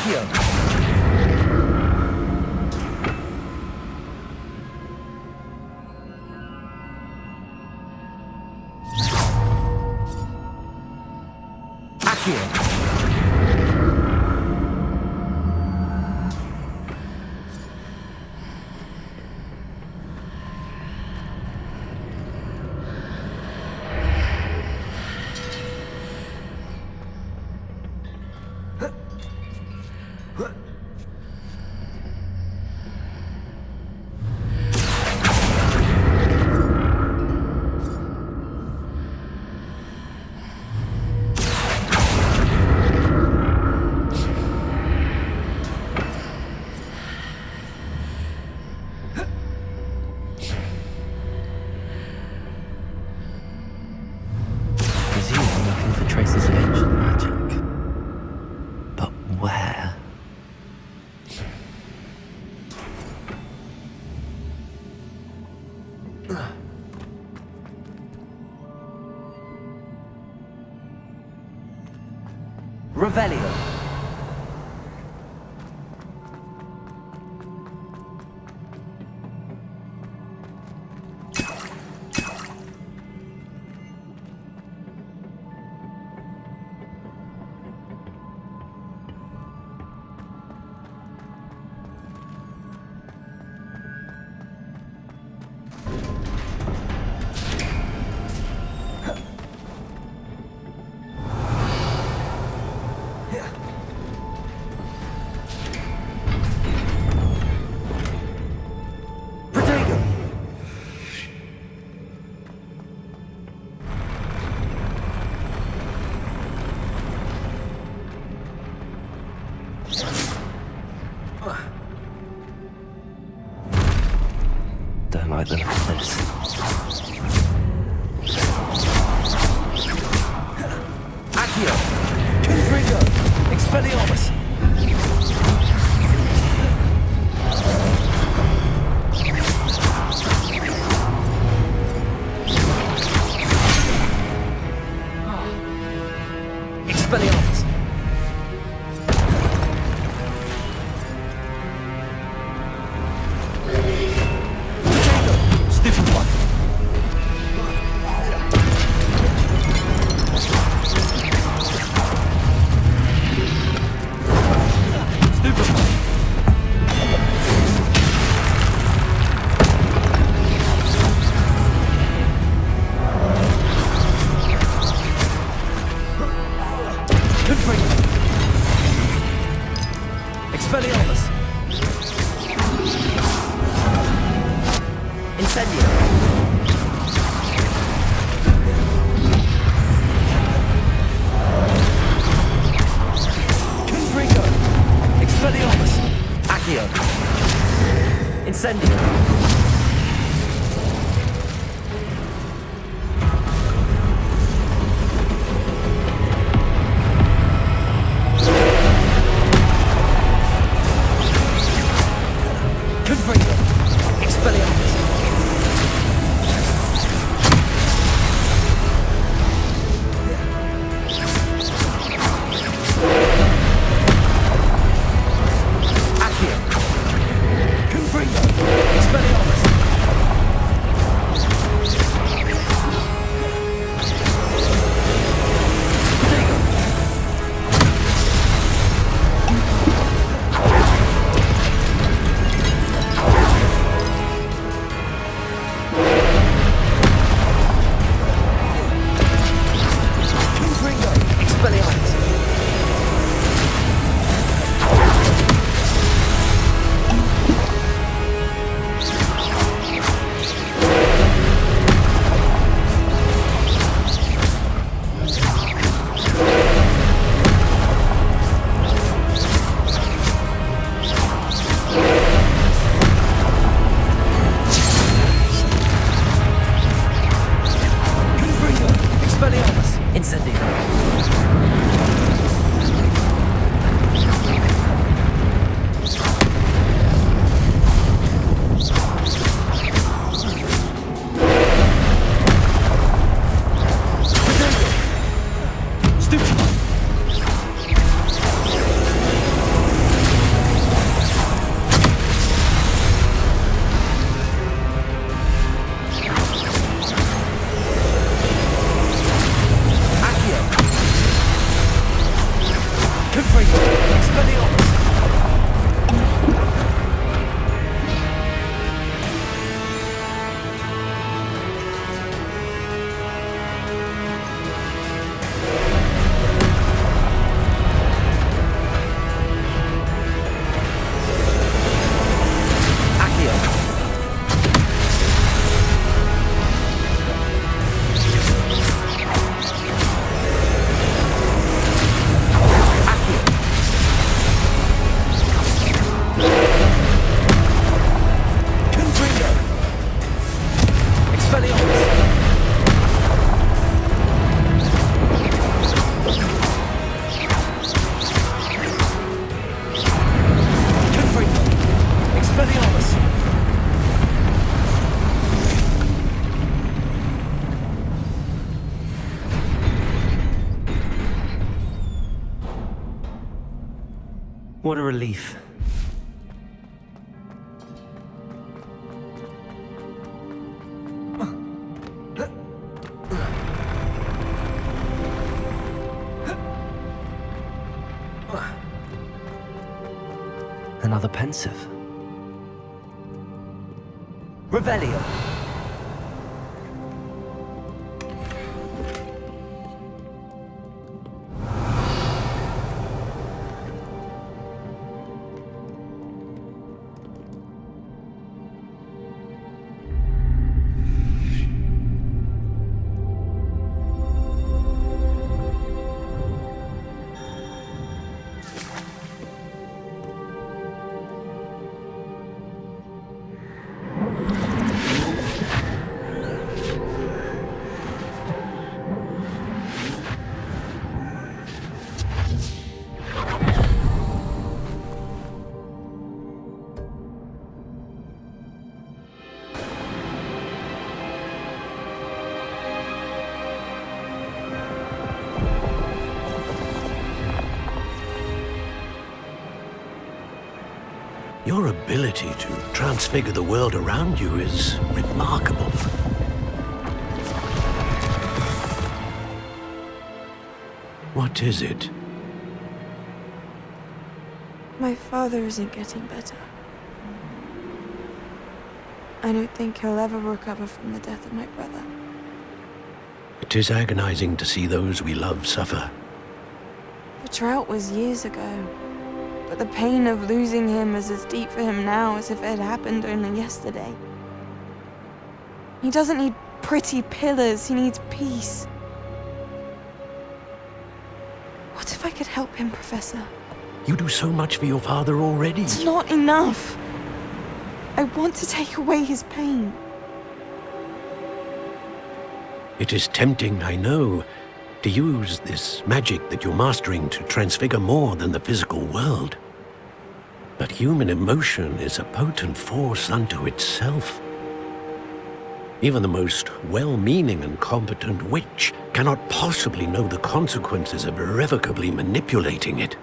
Accio. Accio. Traces of ancient magic. But where? Revelio. Don't like the look of this. Accio. Confringo. Expelliarmus. Expelliarmus. Stupid one. Stupid one. Confringo. Expelliarmus. Incendio. Confringo. Expelliarmus. Accio. Incendio. Confringo. Expelliarmus. Accio. Confringo. Expelliarmus. Confringo. Expelliarmus. Confringo. Expelliarmus. Incendio. Stupid. What a relief. Another pensive. Revelio. Your ability to transfigure the world around you is remarkable. What is it? My father isn't getting better. I don't think he'll ever recover from the death of my brother. It is agonizing to see those we love suffer. The drought was years ago, but the pain of losing him is as deep for him now as if it had happened only yesterday. He doesn't need pretty pillars, he needs peace. What if I could help him, Professor? You do so much for your father already. It's not enough. I want to take away his pain. It is tempting, I know, to use this magic that you're mastering to transfigure more than the physical world. But human emotion is a potent force unto itself. Even the most well-meaning and competent witch cannot possibly know the consequences of irrevocably manipulating it.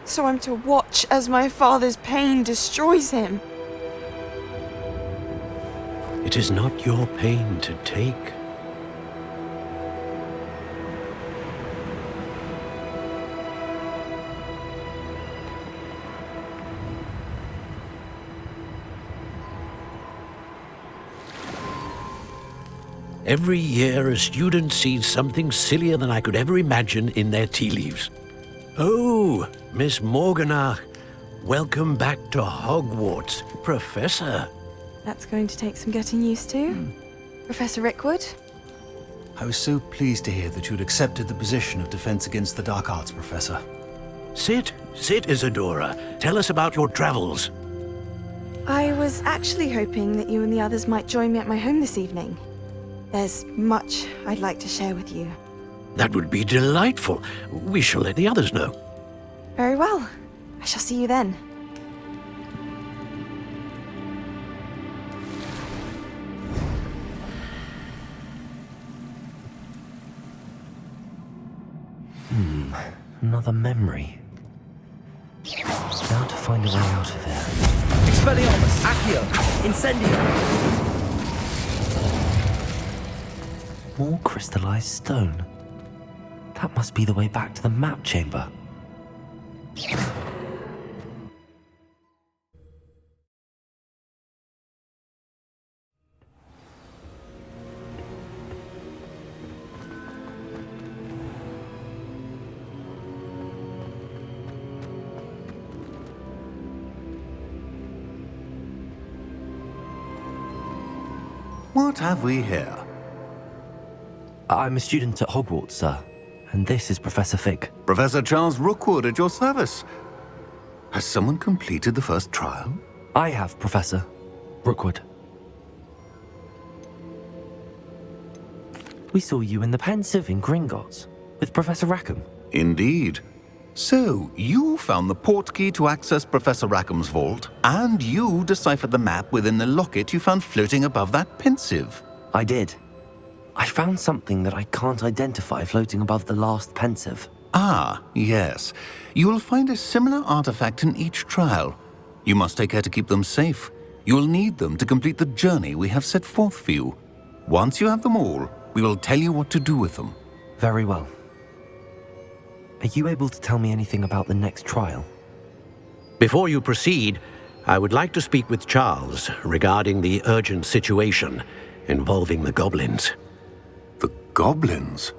So I'm to watch as my father's pain destroys him. It is not your pain to take. Every year, a student sees something sillier than I could ever imagine in their tea leaves. Oh, Miss Morganach, welcome back to Hogwarts, Professor. That's going to take some getting used to. Professor Rickwood? I was so pleased to hear that you'd accepted the position of Defense Against the Dark Arts, Professor. Sit, Isadora. Tell us about your travels. I was actually hoping that you and the others might join me at my home this evening. There's much I'd like to share with you. That would be delightful. We shall let the others know. Very well. I shall see you then. Another memory. Now to find a way out of here. Expelliarmus, Accio, Incendio. More crystallized stone. That must be the way back to the map chamber. What have we here? I'm a student at Hogwarts, sir. And this is Professor Fig. Professor Charles Rookwood at your service. Has someone completed the first trial? I have, Professor Rookwood. We saw you in the Pensive in Gringotts with Professor Rackham. Indeed. So, you found the portkey to access Professor Rackham's vault, and you deciphered the map within the locket you found floating above that Pensive. I did. I found something that I can't identify floating above the last Pensive. Ah, yes. You will find a similar artifact in each trial. You must take care to keep them safe. You will need them to complete the journey we have set forth for you. Once you have them all, we will tell you what to do with them. Very well. Are you able to tell me anything about the next trial? Before you proceed, I would like to speak with Charles regarding the urgent situation involving the goblins. The goblins?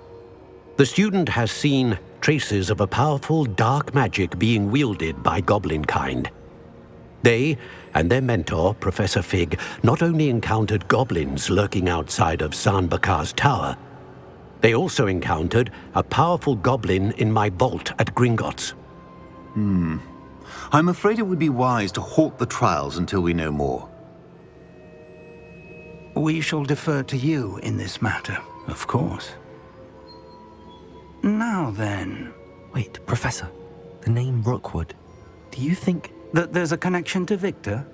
The student has seen traces of a powerful dark magic being wielded by goblin kind. They and their mentor, Professor Fig, not only encountered goblins lurking outside of Sanbakar's tower, they also encountered a powerful goblin in my vault at Gringotts. I'm afraid it would be wise to halt the trials until we know more. We shall defer to you in this matter, of course. Now then... Wait, Professor. The name Rookwood. Do you think... that there's a connection to Victor?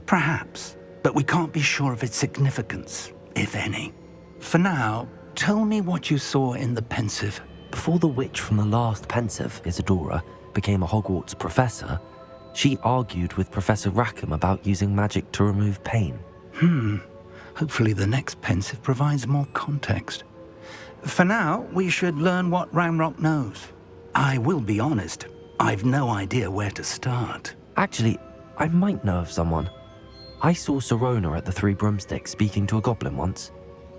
Perhaps, but we can't be sure of its significance, if any. For now, tell me what you saw in the Pensive. Before the witch from the last Pensive, Isadora, became a Hogwarts professor, she argued with Professor Rackham about using magic to remove pain. Hopefully the next Pensive provides more context. For now, we should learn what Ramrock knows. I will be honest, I've no idea where to start. Actually, I might know of someone. I saw Sirona at the Three Broomsticks speaking to a goblin once.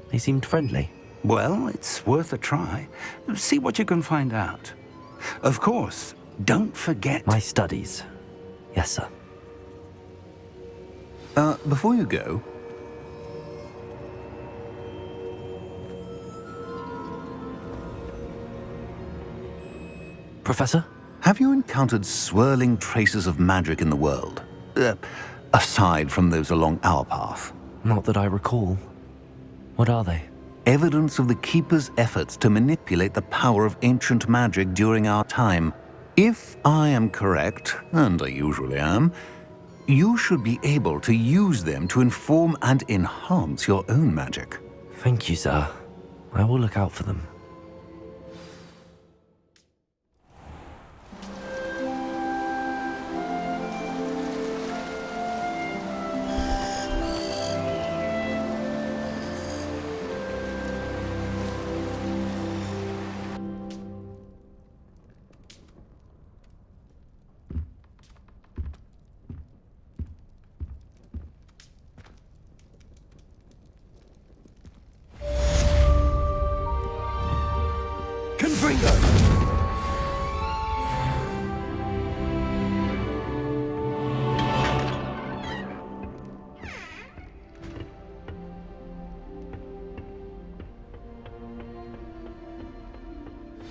They seemed friendly. Well, it's worth a try. See what you can find out. Of course, don't forget... My studies. Yes, sir. Before you go... Professor? Have you encountered swirling traces of magic in the world? Aside from those along our path? Not that I recall. What are they? Evidence of the Keeper's efforts to manipulate the power of ancient magic during our time. If I am correct, and I usually am, you should be able to use them to inform and enhance your own magic. Thank you, sir. I will look out for them.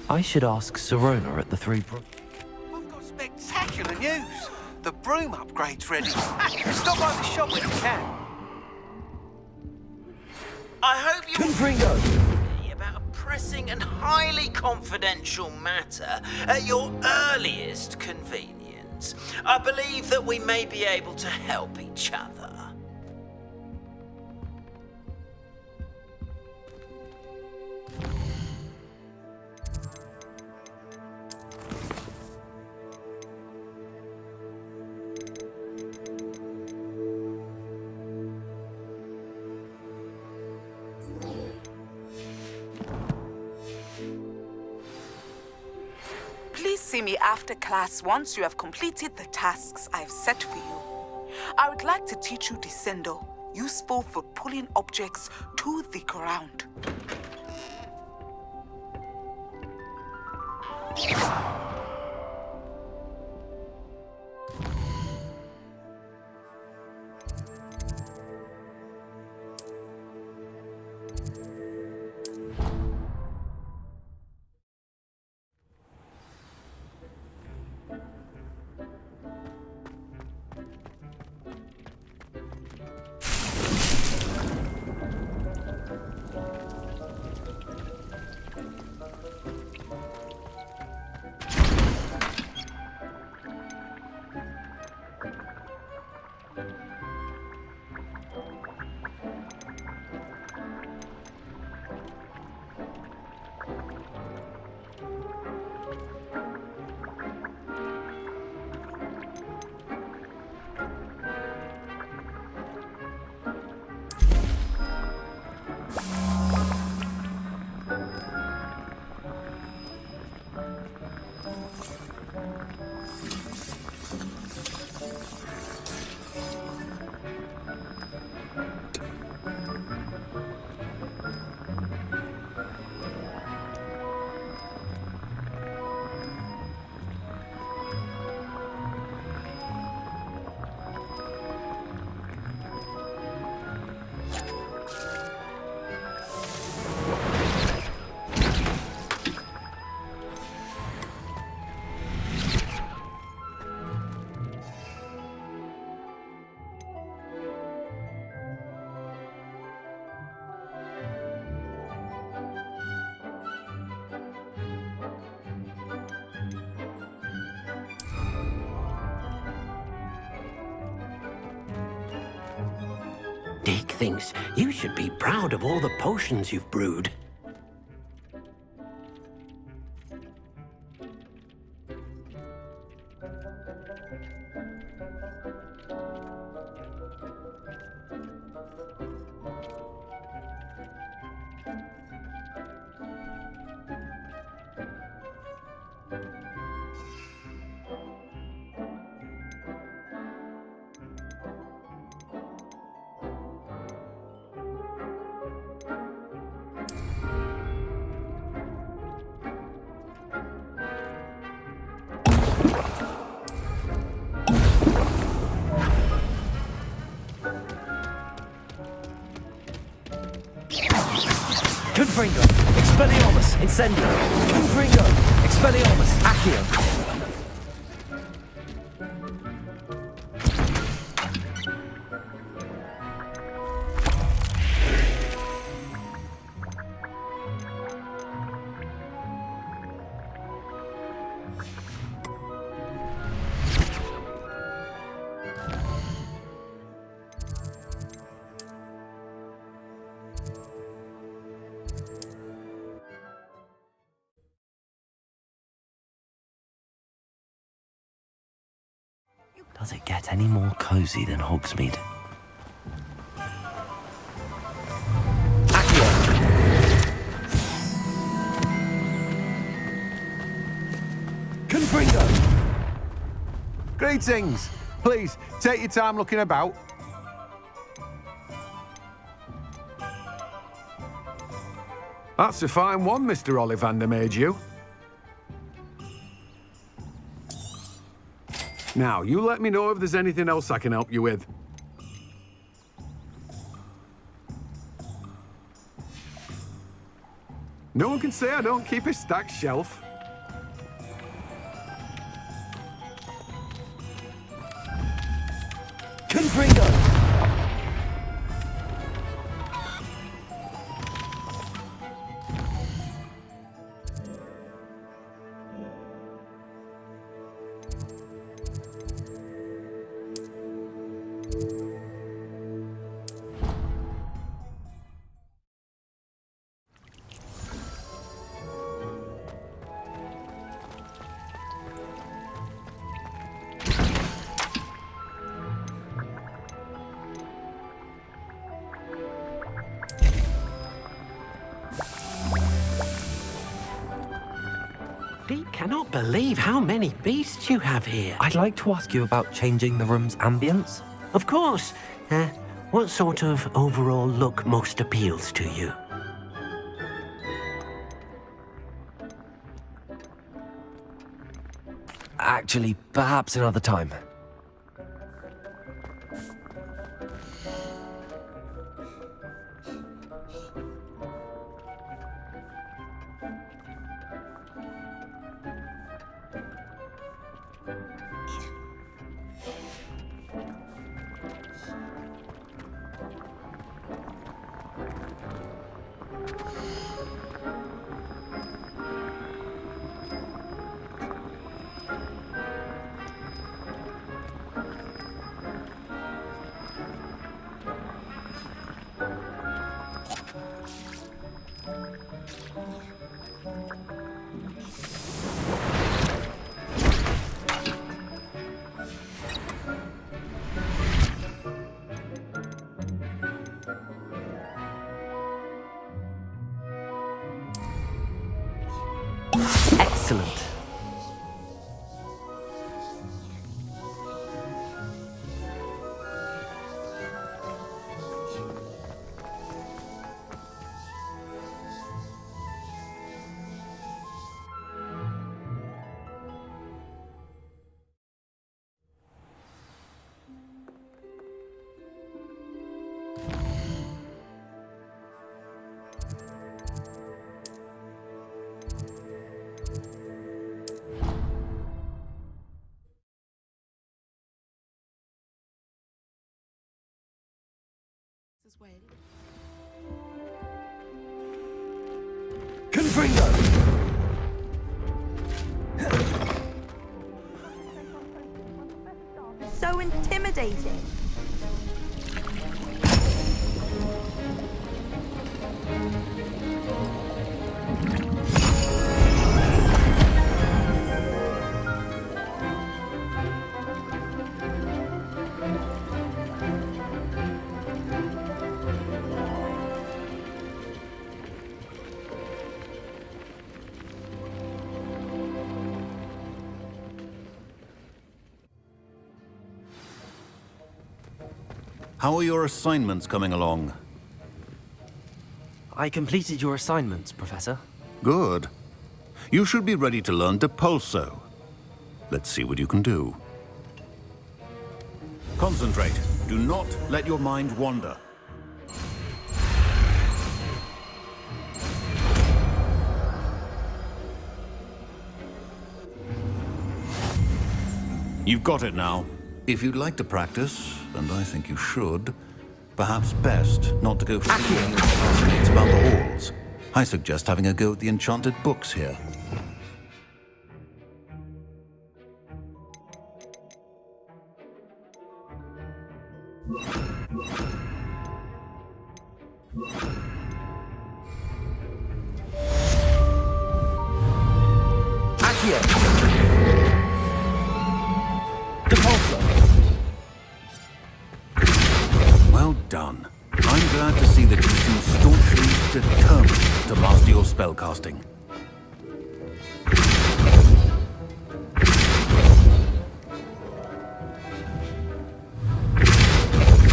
I should ask Sirona at the Three I've got spectacular news. The broom upgrade's ready. Stop by the shop when you can. I hope you Confringo! about a pressing and highly confidential matter at your earliest convenience. I believe that we may be able to help each other. Please see me after class once you have completed the tasks I've set for you. I would like to teach you Descendo, useful for pulling objects to the ground. Dick thinks you should be proud of all the potions you've brewed. Confringo, Expelliarmus, Incendio. Confringo, Expelliarmus, Accio. Does it get any more cozy than Hogsmeade? Confringo! Greetings! Please, take your time looking about. That's a fine one, Mr. Ollivander made you. Now, you let me know if there's anything else I can help you with. No one can say I don't keep a stacked shelf. Confringo! Dick cannot believe how many beasts you have here. I'd like to ask you about changing the room's ambience. Of course. What sort of overall look most appeals to you? Actually, perhaps another time. Excellent. Confringo! So intimidating. How are your assignments coming along? I completed your assignments, Professor. Good. You should be ready to learn Depulso. Let's see what you can do. Concentrate. Do not let your mind wander. You've got it now. If you'd like to practice, and I think you should, perhaps best not to go fleeing with classmates about the halls. I suggest having a go at the enchanted books here. Accio! Depulso! Well done. I'm glad to see that you seem staunchly determined to master your spellcasting.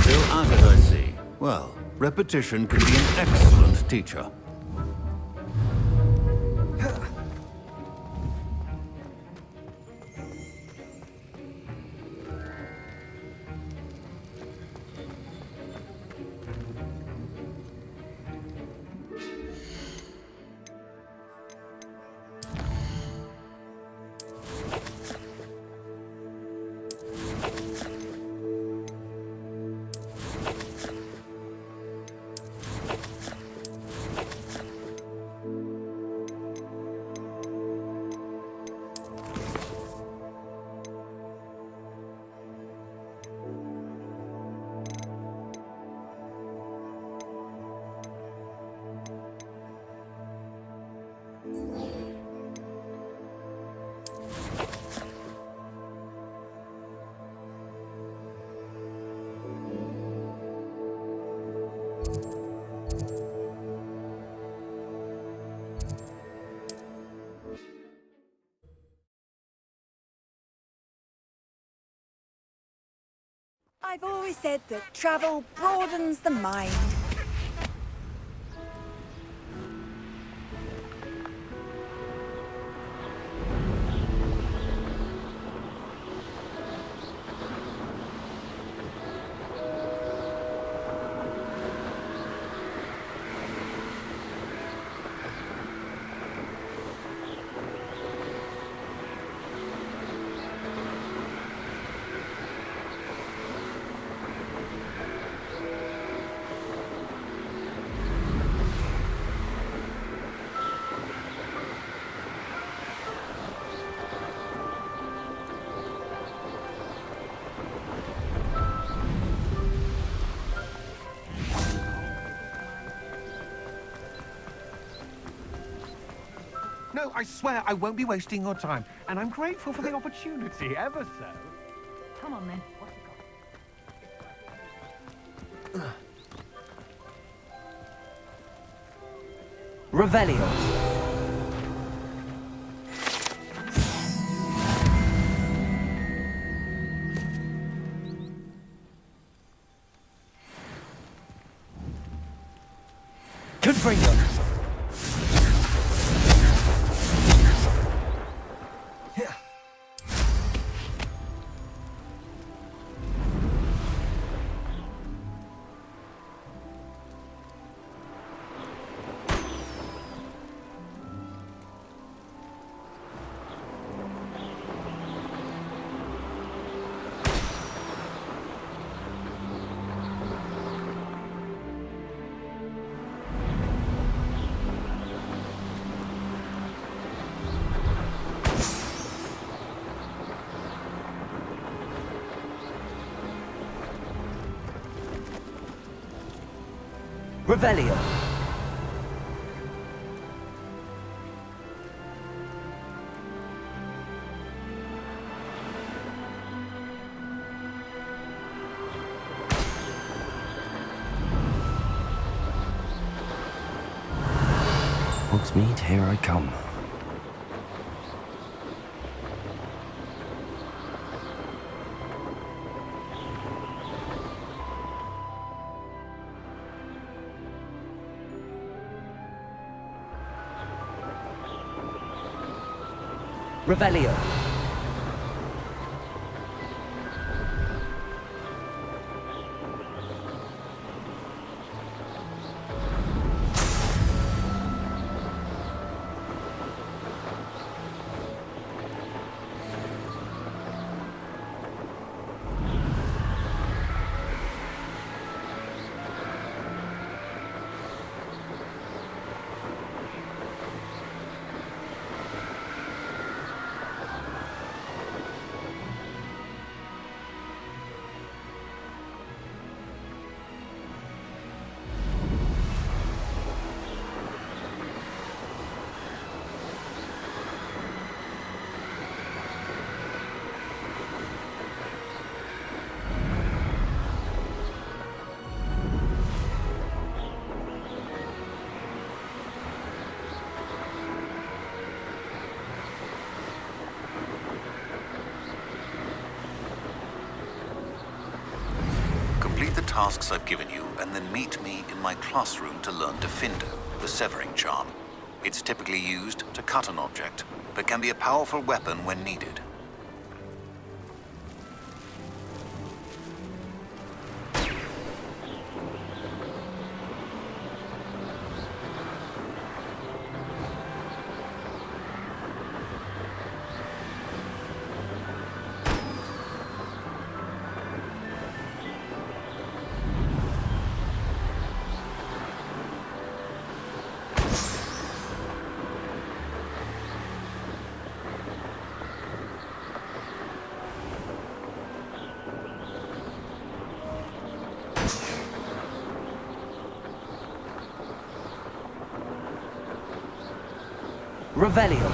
Still at it, I see. Well, repetition can be an excellent teacher. I've always said that travel broadens the mind. No, I swear I won't be wasting your time, and I'm grateful for the opportunity, ever so. Come on then. Revelio. Confringo. Revelio. Hogsmeade, here I come. Revelio. Complete the tasks I've given you, and then meet me in my classroom to learn Defendo, the severing charm. It's typically used to cut an object, but can be a powerful weapon when needed. Revelio.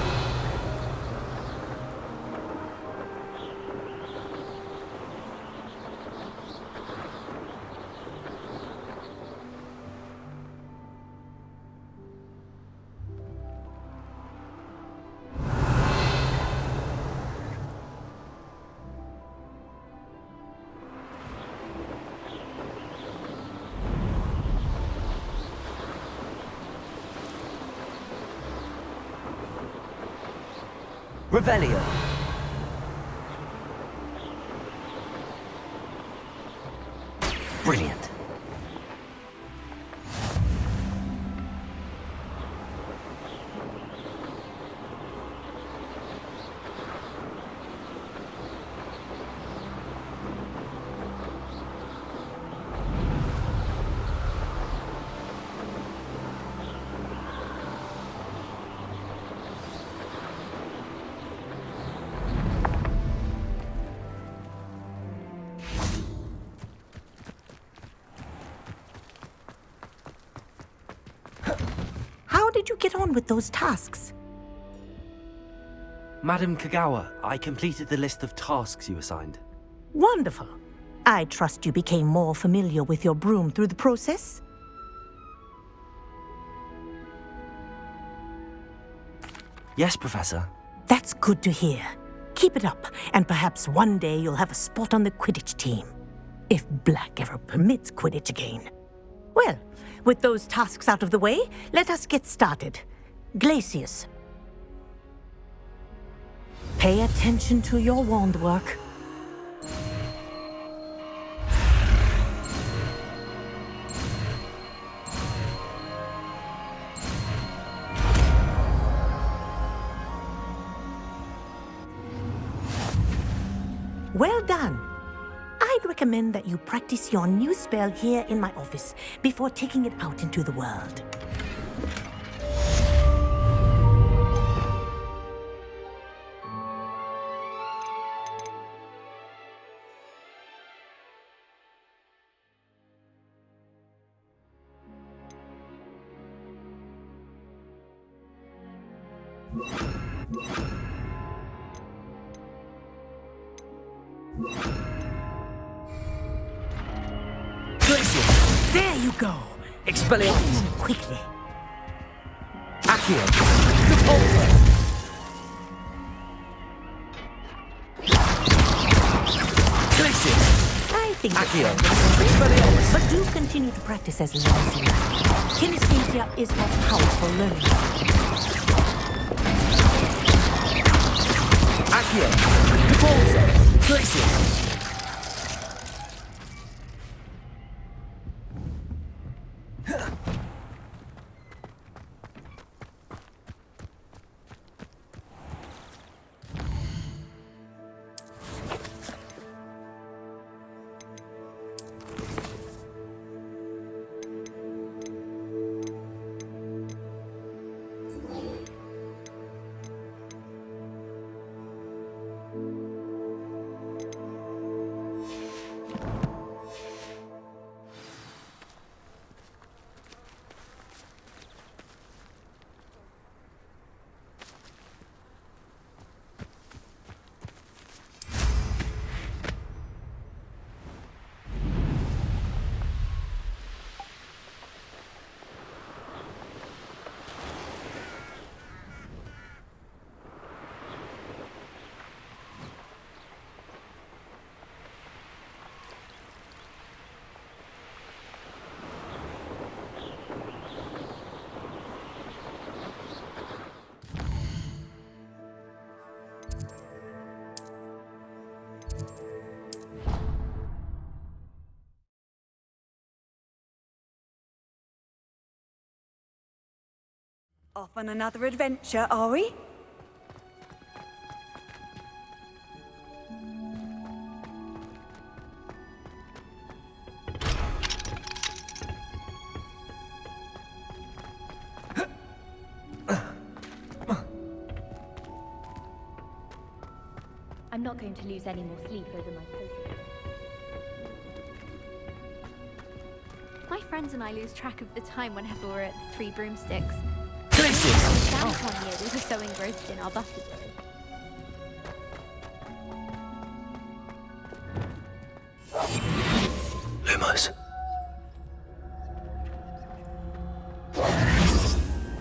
Revelio. Brilliant. How did you get on with those tasks? Madam Kagawa, I completed the list of tasks you assigned. Wonderful. I trust you became more familiar with your broom through the process? Yes, Professor. That's good to hear. Keep it up, and perhaps one day you'll have a spot on the Quidditch team. If Black ever permits Quidditch again. Well, with those tasks out of the way, let us get started. Glacius. Pay attention to your wand work. Well done. I'd recommend that you practice your new spell here in my office before taking it out into the world. There you go. Expelliarmus. Quickly. Accio. Depulso. Glacius. I think Accio. it's Expelliarmus. but do continue to practice as long as you like. Kinesthesia is a powerful learning. Accio. Depulso. Glacius. Off on another adventure, are we? I'm not going to lose any more sleep over my potion. My friends and I lose track of the time whenever we're at Three Broomsticks. Down one year, we were so engrossed in our Buffy growth.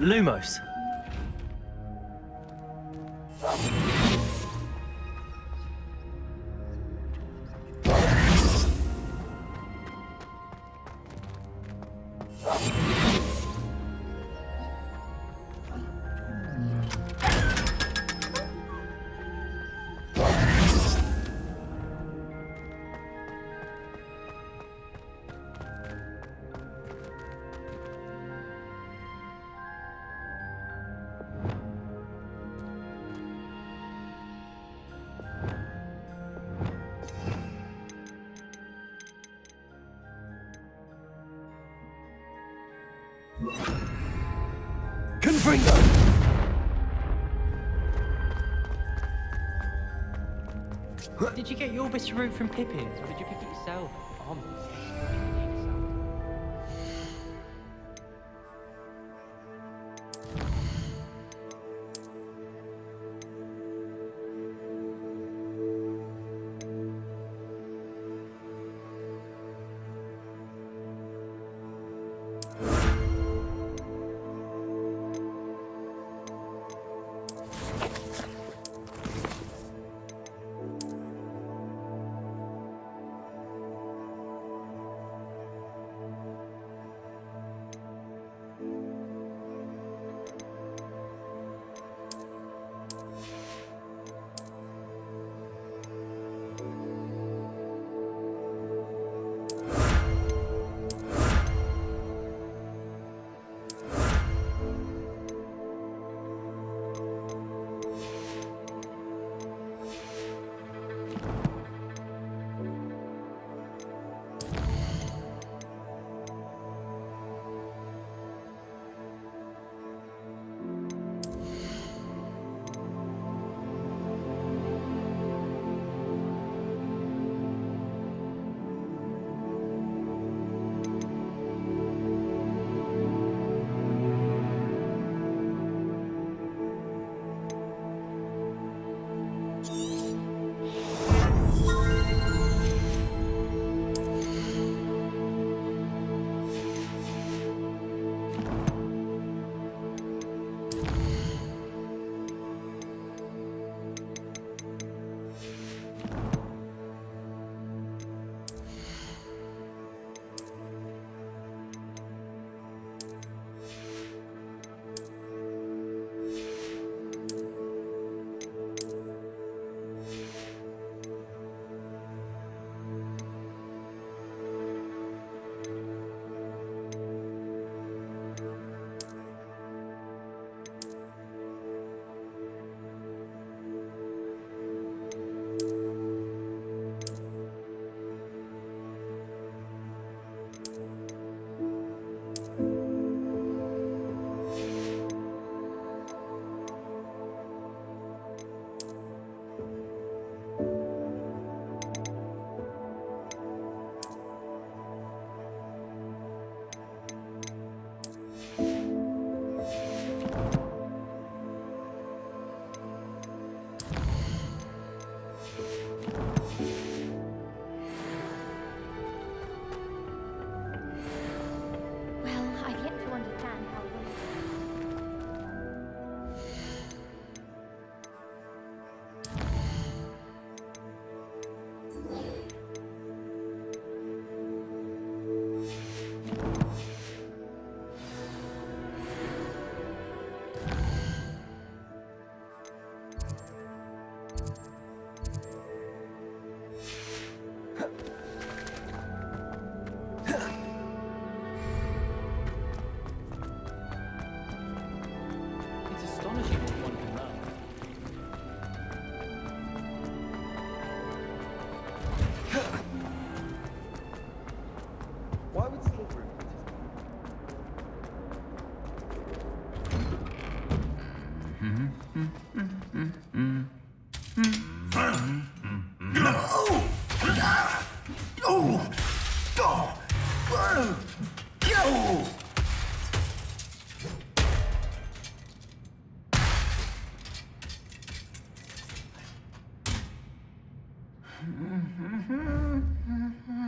Lumos. Confringo! Did you get your bit of root from Pippin's, or did you pick it yourself?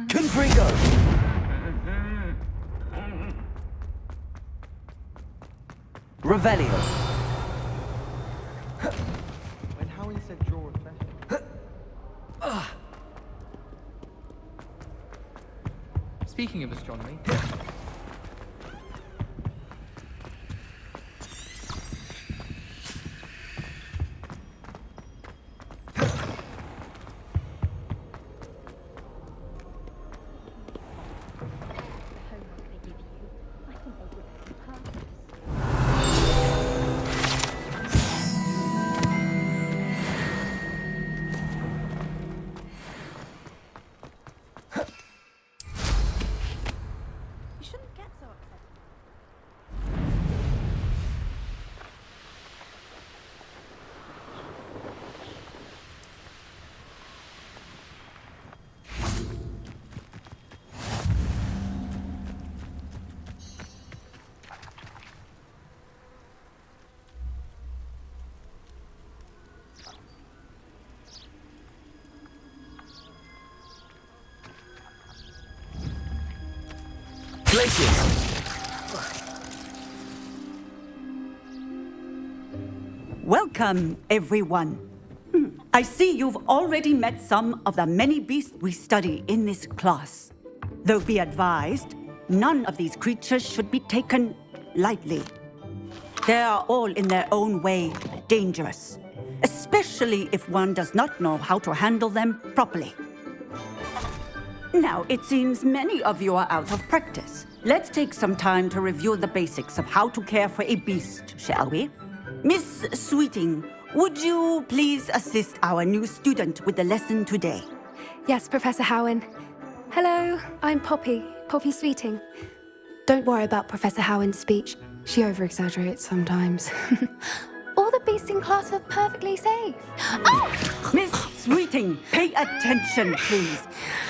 Confringo! Revelio. When Howin said draw a flesh. Speaking of astronomy. Welcome, everyone. I see you've already met some of the many beasts we study in this class. Though be advised, none of these creatures should be taken lightly. They are all in their own way dangerous, especially if one does not know how to handle them properly. Now, it seems many of you are out of practice. Let's take some time to review the basics of how to care for a beast, shall we? Miss Sweeting, would you please assist our new student with the lesson today? Yes, Professor Howin. Hello, I'm Poppy Sweeting. Don't worry about Professor Howin's speech. She over-exaggerates sometimes. All the beasts in class are perfectly safe. Oh! Miss Sweeting, pay attention, please.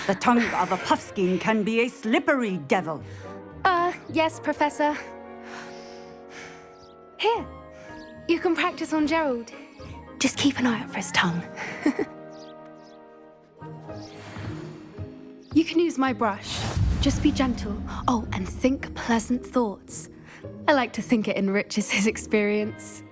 The tongue of a puffskein can be a slippery devil. Yes, Professor. Here, you can practice on Gerald. Just keep an eye out for his tongue. You can use my brush. Just be gentle. Oh, and think pleasant thoughts. I like to think it enriches his experience.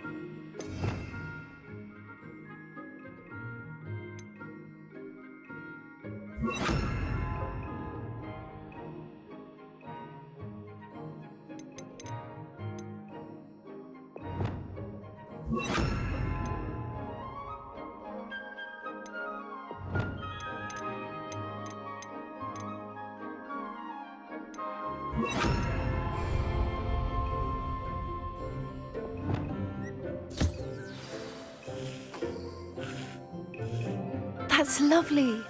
That's lovely.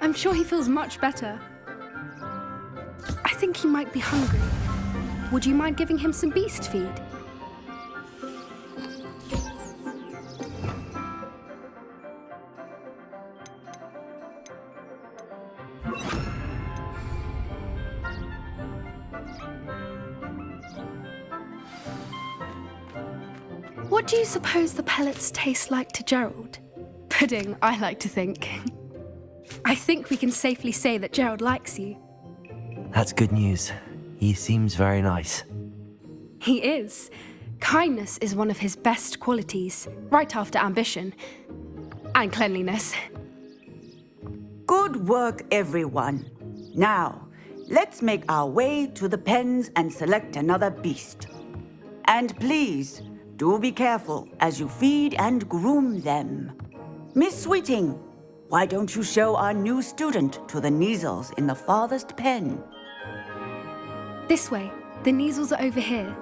I'm sure he feels much better. I think he might be hungry. Would you mind giving him some beast feed? What do you suppose the pellets taste like to Gerald? Pudding, I like to think. I think we can safely say that Gerald likes you. That's good news. He seems very nice. He is. Kindness is one of his best qualities, right after ambition. And cleanliness. Good work, everyone. Now, let's make our way to the pens and select another beast. And please, do be careful as you feed and groom them. Miss Sweeting, why don't you show our new student to the Neasels in the farthest pen? This way. The Neasels are over here.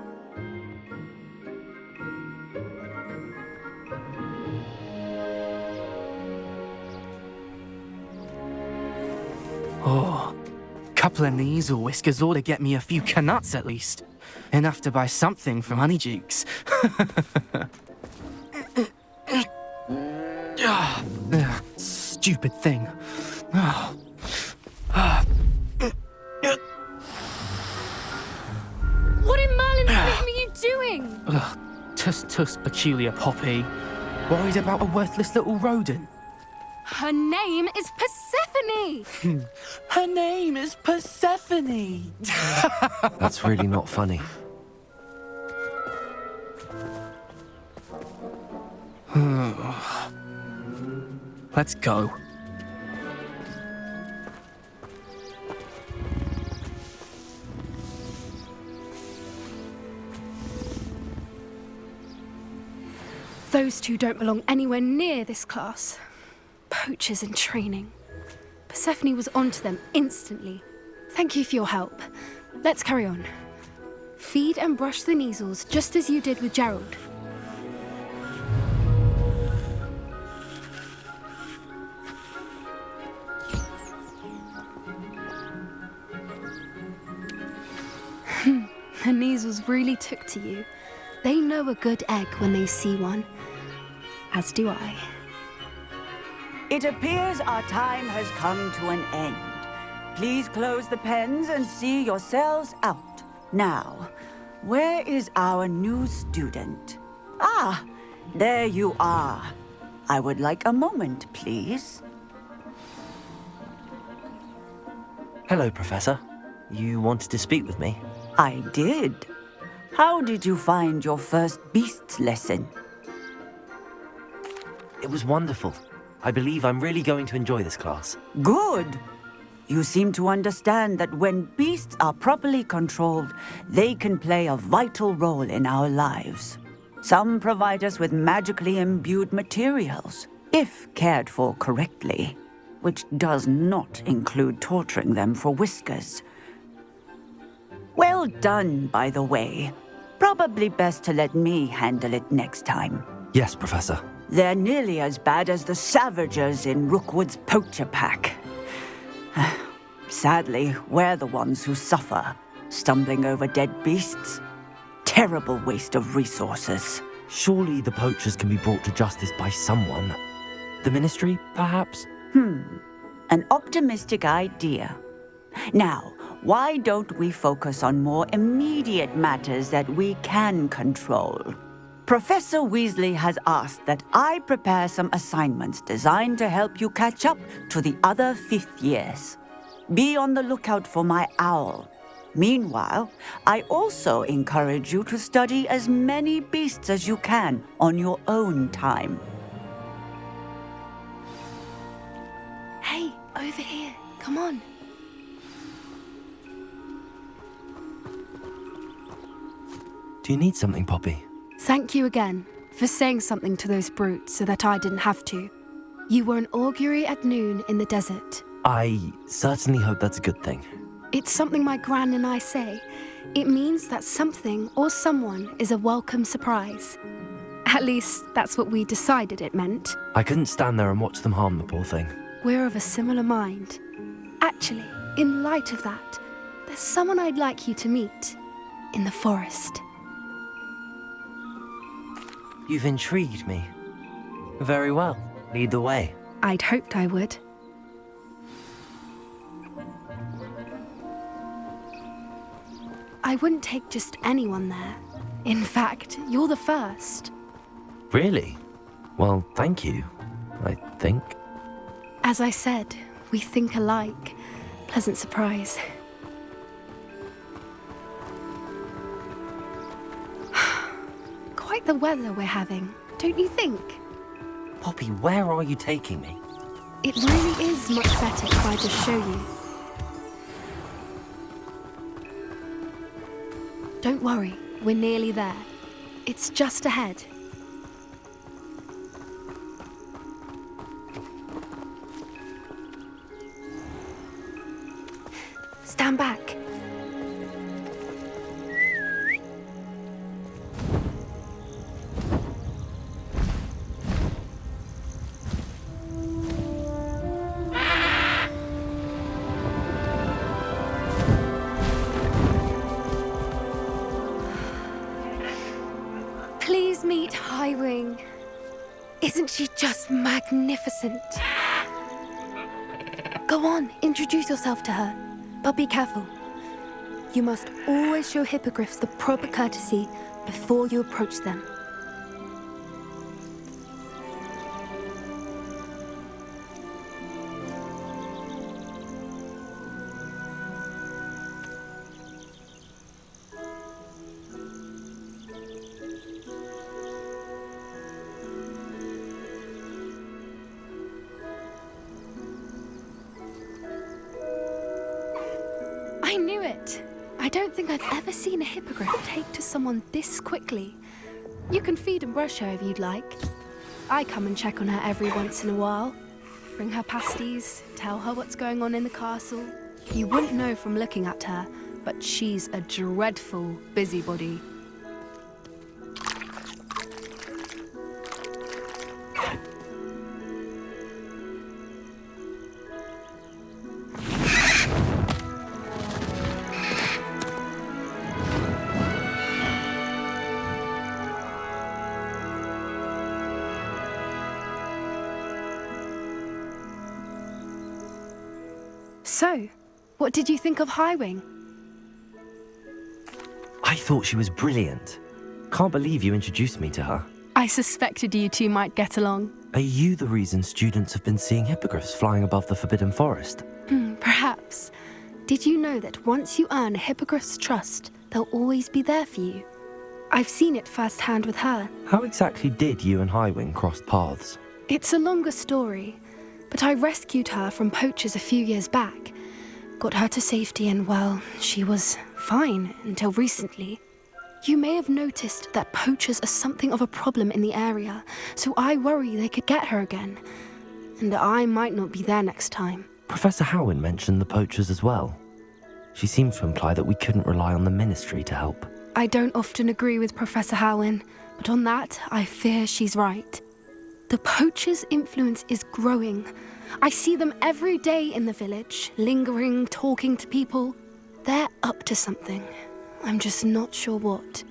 Oh, couple of Neasel whiskers ought to get me a few canuts at least. Enough to buy something from Honeydukes. Stupid thing. What in Merlin's name are you doing? Tuss, peculiar Poppy. Worried about a worthless little rodent? Her name is Persephone! Her name is Persephone! That's really not funny. Let's go. Those two don't belong anywhere near this class. Poachers in training. Persephone was onto them instantly. Thank you for your help. Let's carry on. Feed and brush the measles just as you did with Gerald. The measles really took to you. They know a good egg when they see one. As do I. It appears our time has come to an end. Please close the pens and see yourselves out. Now, where is our new student? Ah, there you are. I would like a moment, please. Hello, Professor. You wanted to speak with me? I did. How did you find your first beasts lesson? It was wonderful. I believe I'm really going to enjoy this class. Good. You seem to understand that when beasts are properly controlled, they can play a vital role in our lives. Some provide us with magically imbued materials, if cared for correctly, which does not include torturing them for whiskers. Well done, by the way. Probably best to let me handle it next time. Yes, Professor. They're nearly as bad as the Savagers in Rookwood's poacher pack. Sadly, we're the ones who suffer, stumbling over dead beasts. Terrible waste of resources. Surely the poachers can be brought to justice by someone. The Ministry, perhaps? An optimistic idea. Now, why don't we focus on more immediate matters that we can control? Professor Weasley has asked that I prepare some assignments designed to help you catch up to the other fifth years. Be on the lookout for my owl. Meanwhile, I also encourage you to study as many beasts as you can on your own time. Hey, over here. Come on. Do you need something, Poppy? Thank you again for saying something to those brutes so that I didn't have to. You were an augury at noon in the desert. I certainly hope that's a good thing. It's something my gran and I say. It means that something or someone is a welcome surprise. At least, that's what we decided it meant. I couldn't stand there and watch them harm the poor thing. We're of a similar mind. Actually, in light of that, there's someone I'd like you to meet in the forest. You've intrigued me. Very well. Lead the way. I'd hoped I would. I wouldn't take just anyone there. In fact, you're the first. Really? Well, thank you, I think. As I said, we think alike. Pleasant surprise. Quite the weather we're having, don't you think? Poppy, where are you taking me? It really is much better if I just show you. Don't worry, we're nearly there. It's just ahead. Stand back. Please meet Highwing. Isn't she just magnificent? Go on, introduce yourself to her. But be careful. You must always show hippogriffs the proper courtesy before you approach them. I knew it. I don't think I've ever seen a hippogriff take to someone this quickly. You can feed and brush her if you'd like. I come and check on her every once in a while. Bring her pasties, tell her what's going on in the castle. You wouldn't know from looking at her, but she's a dreadful busybody. So, what did you think of Highwing? I thought she was brilliant. Can't believe you introduced me to her. I suspected you two might get along. Are you the reason students have been seeing hippogriffs flying above the Forbidden Forest? Perhaps. Did you know that once you earn a hippogriff's trust, they'll always be there for you? I've seen it firsthand with her. How exactly did you and Highwing cross paths? It's a longer story, but I rescued her from poachers a few years back. Got her to safety and, well, she was fine until recently. You may have noticed that poachers are something of a problem in the area, so I worry they could get her again. And I might not be there next time. Professor Howin mentioned the poachers as well. She seemed to imply that we couldn't rely on the Ministry to help. I don't often agree with Professor Howin, but on that, I fear she's right. The poachers' influence is growing. I see them every day in the village, lingering, talking to people. They're up to something. I'm just not sure what.